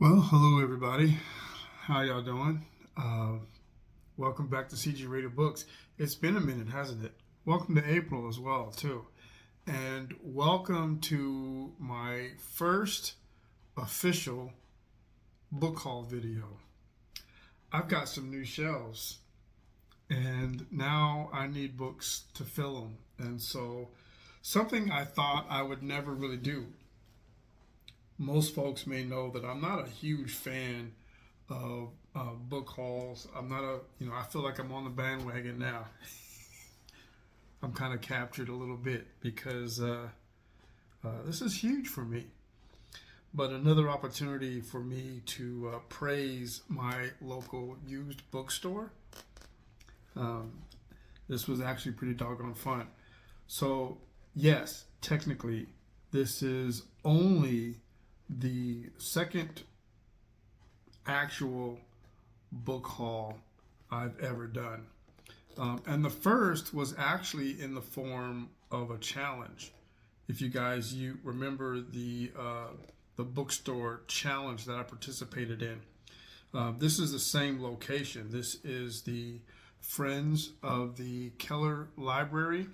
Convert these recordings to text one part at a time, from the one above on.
Well, hello everybody. How y'all doing? Welcome back to CG Rated Books. It's been a minute, hasn't it? Welcome to April as well, too. And welcome to my first official book haul video. I've got some new shelves, and now I need books to fill them. And so, something I thought I would never really do. Most folks may know that I'm not a huge fan of book hauls. I'm not I feel like I'm on the bandwagon now. I'm kind of captured a little bit because this is huge for me. But another opportunity for me to praise my local used bookstore. Um, this was actually pretty doggone fun. So, yes, technically, this is only the second actual book haul I've ever done. And the first was actually in the form of a challenge. If you remember the bookstore challenge that I participated in, this is the same location. This is the Friends of the Keller Library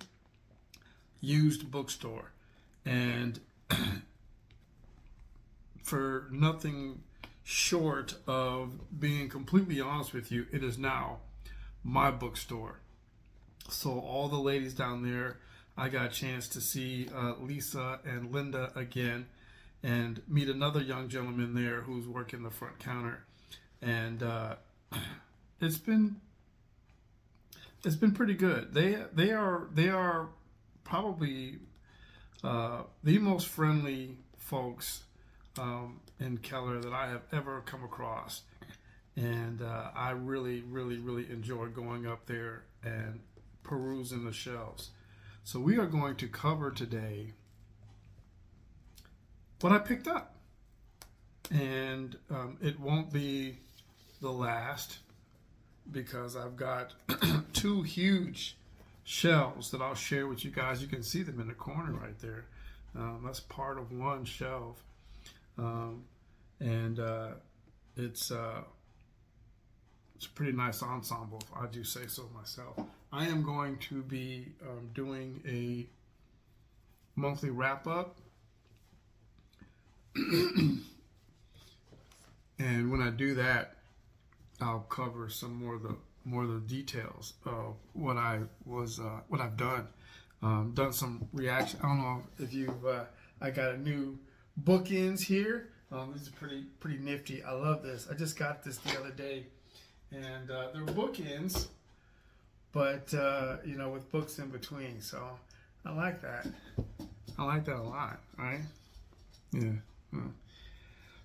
used bookstore, and for nothing short of being completely honest with you, it is now my bookstore. So all the ladies down there, I got a chance to see Lisa and Linda again, and meet another young gentleman there who's working the front counter, and it's been it's been pretty good. They are probably the most friendly folks in Keller that I have ever come across. And I really, really, really enjoy going up there and perusing the shelves. So we are going to cover today what I picked up. And it won't be the last because I've got two huge shelves that I'll share with you guys. You can see them in the corner right there. That's part of one shelf. And it's a pretty nice ensemble, if I do say so myself. I am going to be doing a monthly wrap up, and when I do that, I'll cover some more of the details of what I've done. Done some reaction. I don't know if you've. I got a new bookends here. This is pretty nifty. I love this. I just got this the other day, and they're bookends, but with books in between. So I like that. I like that a lot. Right? Yeah.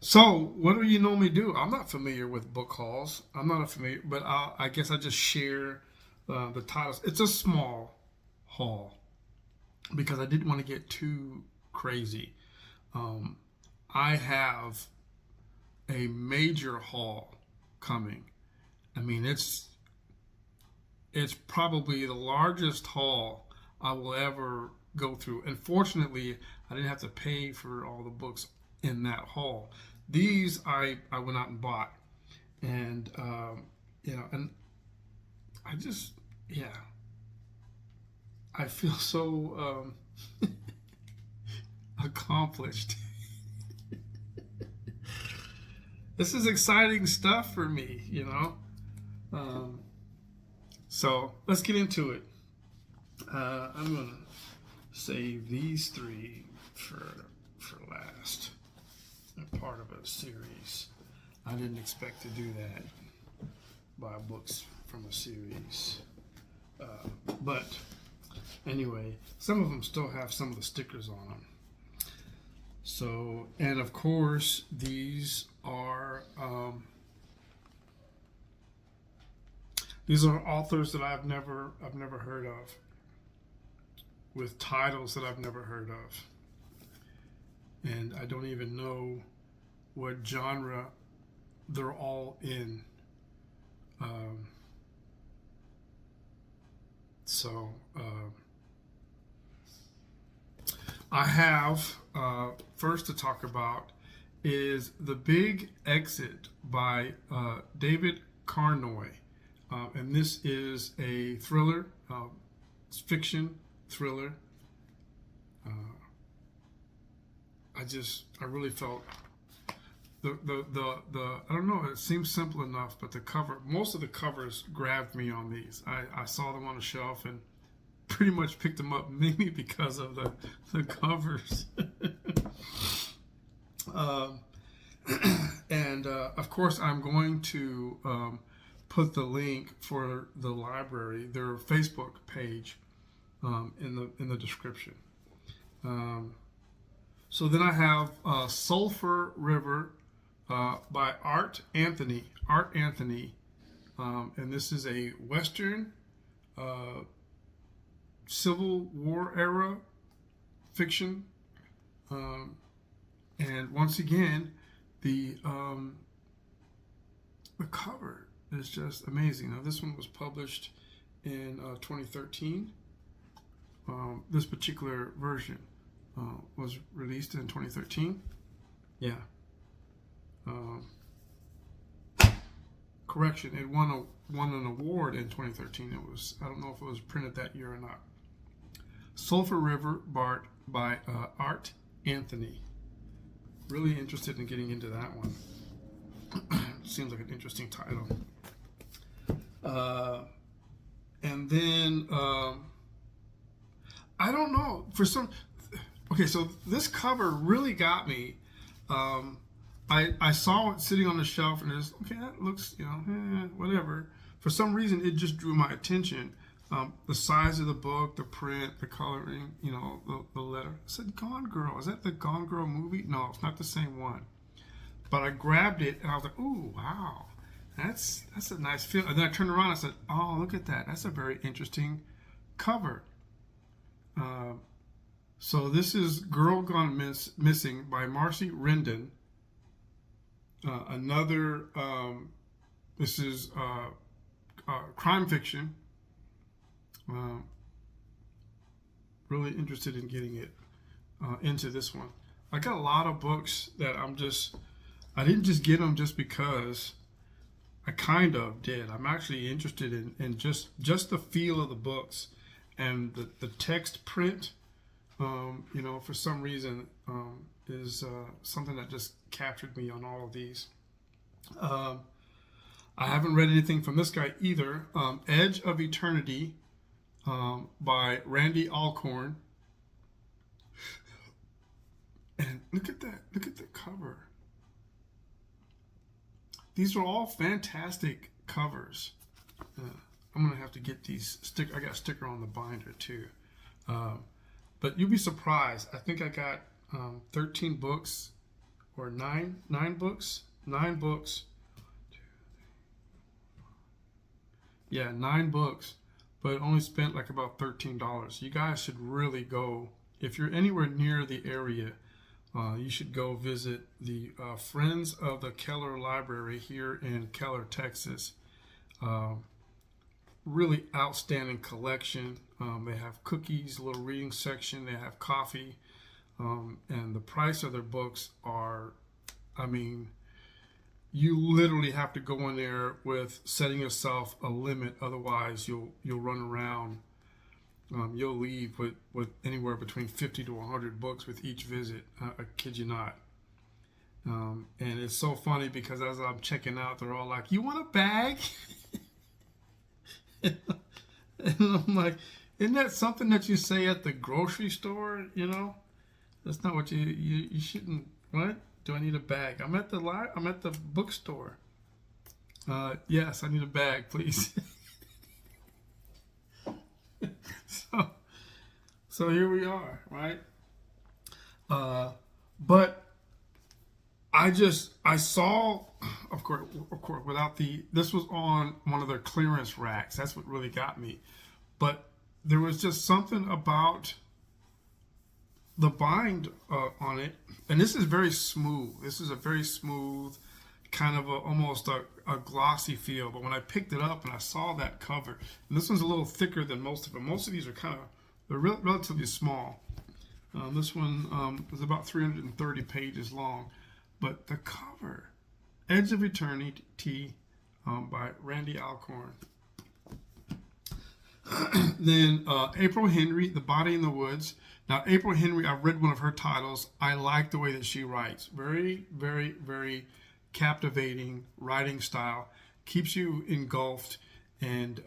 So what do you normally do? I'm not familiar with book hauls. I'm not familiar, but I guess I just share the titles. It's a small haul because I didn't want to get too crazy. I have a major haul coming. I mean, it's probably the largest haul I will ever go through. And fortunately, I didn't have to pay for all the books in that haul. These I went out and bought, and and I just I feel so accomplished. This is exciting stuff for me. So let's get into it. I'm gonna save these three for last. They're part of a series. I didn't expect to do that. Buy books from a series, but anyway, some of them still have some of the stickers on them. So, and of course, these are authors that I've never heard of, with titles that I've never heard of, and I don't even know what genre they're all in. So I have first to talk about is The Big Exit by David Carnoy. And this is a thriller, it's fiction thriller. I really felt the I don't know, it seems simple enough, but the cover, most of the covers grabbed me on these. I saw them on the shelf and pretty much picked them up mainly because of the covers. And of course, I'm going to put the link for the library, their Facebook page, in the description. So then I have Sulphur River by Art Anthony. And this is a Western Civil War era fiction. And once again, the cover is just amazing. Now, this one was published in 2013. This particular version was released in 2013. Yeah. Correction, it won an award in 2013. It was, I don't know if it was printed that year or not. Sulphur River by Art Anthony. Really interested in getting into that one. Seems like an interesting title. And then I don't know, for some. Okay, so this cover really got me. I saw it sitting on the shelf and it's okay. That looks, whatever. For some reason, it just drew my attention. The size of the book, the print, the coloring, the letter. I said, Gone Girl. Is that the Gone Girl movie? No, it's not the same one. But I grabbed it and I was like, ooh, wow. That's a nice feel. And then I turned around and I said, oh, look at that. That's a very interesting cover. So this is Girl Gone Missing by Marcy Rendon. This is crime fiction. Really interested in getting it into this one. I got a lot of books that I didn't just get them just because. I kind of did. I'm actually interested in just the feel of the books and the text print. For some reason, is something that just captured me on all of these. I haven't read anything from this guy either. Edge of Eternity by Randy Alcorn. And look at that. Look at the cover. These are all fantastic covers. I'm going to have to get these. I got a sticker on the binder too. But you'll be surprised. I think I got 13 books or nine books. 9 books. Yeah, 9 books. But only spent like about $13. You guys should really go. If you're anywhere near the area, you should go visit the Friends of the Keller Library here in Keller, Texas. Really outstanding collection. They have cookies, a little reading section. They have coffee. And the price of their books are, you literally have to go in there with setting yourself a limit. Otherwise, you'll run around. You'll leave with anywhere between 50 to 100 books with each visit. I kid you not. And it's so funny because as I'm checking out, they're all like, "You want a bag?" And I'm like, "Isn't that something that you say at the grocery store? That's not what you shouldn't. What? Do I need a bag? I'm at the bookstore. Yes, I need a bag, please." So here we are, right? But I saw, of course, this was on one of their clearance racks. That's what really got me. But there was just something about the bind on it, and this is very smooth. This is a very smooth, kind of almost a glossy feel. But when I picked it up and I saw that cover, and this one's a little thicker than most of them. Most of these are they're relatively small. This one is about 330 pages long. But the cover, Edge of Eternity, by Randy Alcorn. Then April Henry, The Body in the Woods. Now, April Henry, I've read one of her titles. I like the way that she writes. Very, very, very captivating writing style. Keeps you engulfed and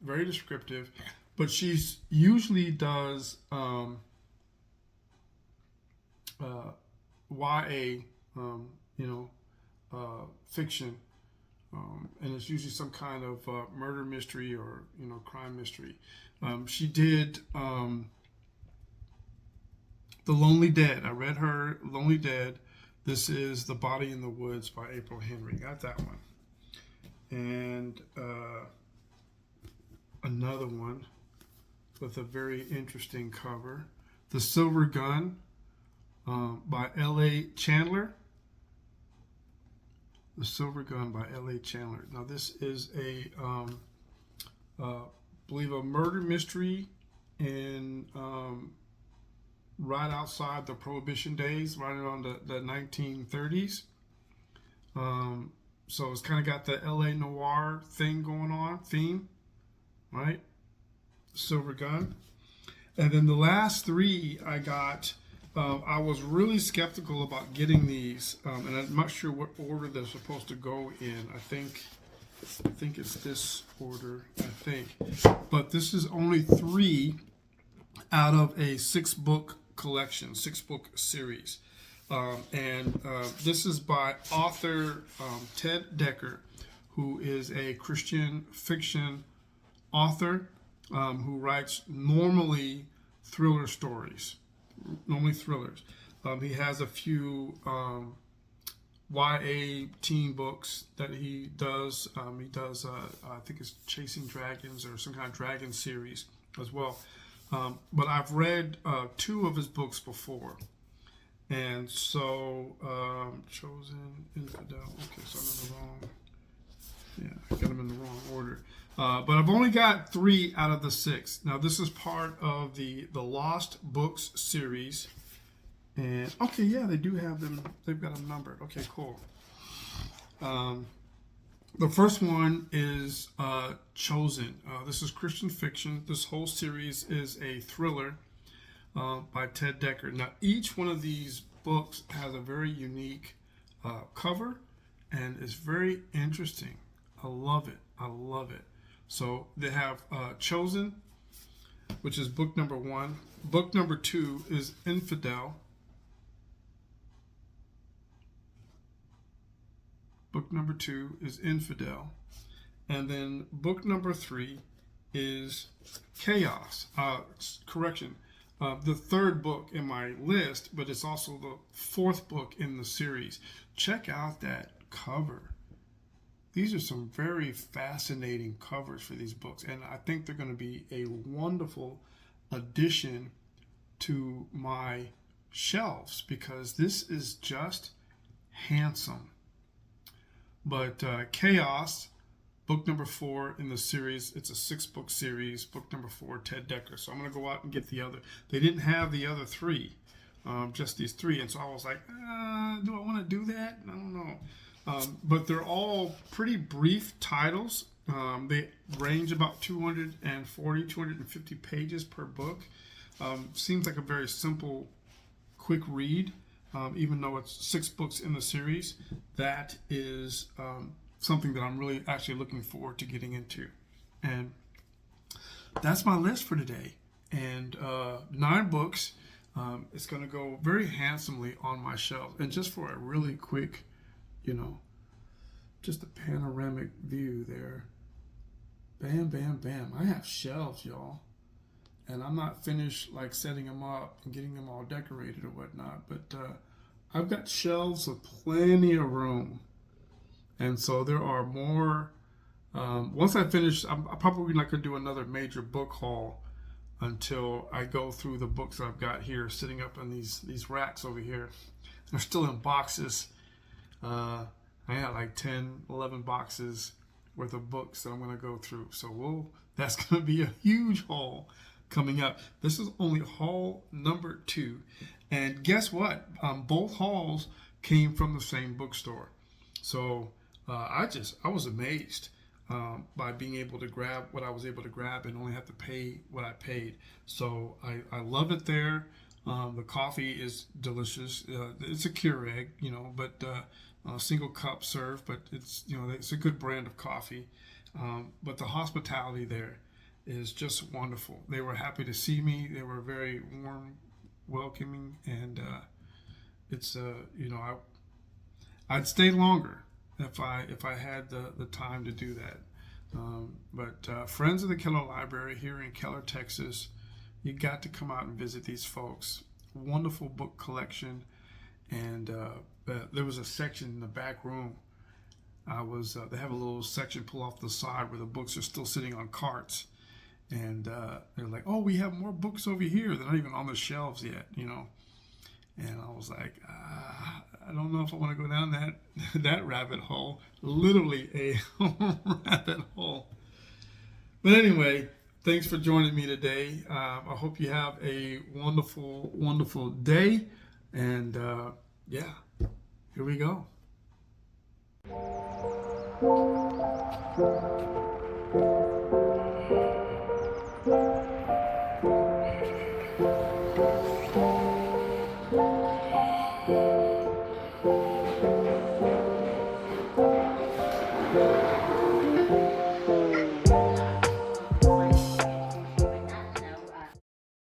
very descriptive. But she usually does YA, fiction. And it's usually some kind of murder mystery or crime mystery. She did The Lonely Dead. I read her Lonely Dead. This is The Body in the Woods by April Henry. Got that one. And another one with a very interesting cover, The Silver Gun by L.A. Chandler. The Silver Gun by L.A. Chandler. Now this is believe a murder mystery in right outside the Prohibition days, right around the 1930s. So it's kind of got the L.A. noir thing going on, theme, right? Silver Gun. And then the last three I got, I was really skeptical about getting these, and I'm not sure what order they're supposed to go in. I think it's this order, But this is only 3 out of a 6-book collection, 6-book series. This is by author Ted Decker, who is a Christian fiction author who writes normally thrillers. He has a few YA teen books that he does. I think it's Chasing Dragons or some kind of dragon series as well. But I've read 2 of his books before. And so, Chosen, Infidel. Okay, so I'm in the wrong. Yeah, I got them in the wrong order. But I've only got 3 out of the 6. Now, this is part of the Lost Books series. And, okay, yeah, they do have them. They've got them numbered. Okay, cool. The first one is Chosen. This is Christian fiction. This whole series is a thriller by Ted Decker. Now, each one of these books has a very unique cover, and it's very interesting. I love it. So they have Chosen, which is book number 1. Book number 2 is Infidel. Book number 2 is Infidel. And then book number 3 is Chaos. Correction. The 3rd book in my list, but it's also the 4th book in the series. Check out that cover. These are some very fascinating covers for these books, and I think they're going to be a wonderful addition to my shelves because this is just handsome. But Chaos, book number 4 in the series, it's a 6-book series, book number 4, Ted Decker. So I'm going to go out and get the other. They didn't have the other 3, just these 3. And so I was like, do I want to do that? I don't know. But they're all pretty brief titles. They range about 240, 250 pages per book. Seems like a very simple, quick read, even though it's 6 books in the series. That is something that I'm really actually looking forward to getting into. And that's my list for today. And 9 books. It's going to go very handsomely on my shelf. And just for a really quick, just a panoramic view there. Bam, bam, bam. I have shelves, y'all. And I'm not finished setting them up and getting them all decorated or whatnot. But I've got shelves with plenty of room. And so there are more. Once I finish, I'm probably not going to do another major book haul until I go through the books that I've got here sitting up in these racks over here. They're still in boxes. I got 10, 11 boxes worth of books that I'm going to go through. So that's going to be a huge haul coming up. This is only haul number 2. And guess what? Both hauls came from the same bookstore. So I was amazed by being able to grab what I was able to grab and only have to pay what I paid. So I love it there. The coffee is delicious. It's a Keurig, but single cup serve, but it's a good brand of coffee. But the hospitality there is just wonderful. They were happy to see me. They were very warm, welcoming, and it's I'd stay longer if I had the time to do that. But friends of the Keller Library here in Keller, Texas, you got to come out and visit these folks. Wonderful book collection, and there was a section in the back room. They have a little section pull off the side where the books are still sitting on carts, and they're like, "Oh, we have more books over here. They're not even on the shelves yet," And I was like, I don't know if I want to go down that rabbit hole. Literally a rabbit hole. But anyway, thanks for joining me today. I hope you have a wonderful, wonderful day. And yeah, here we go.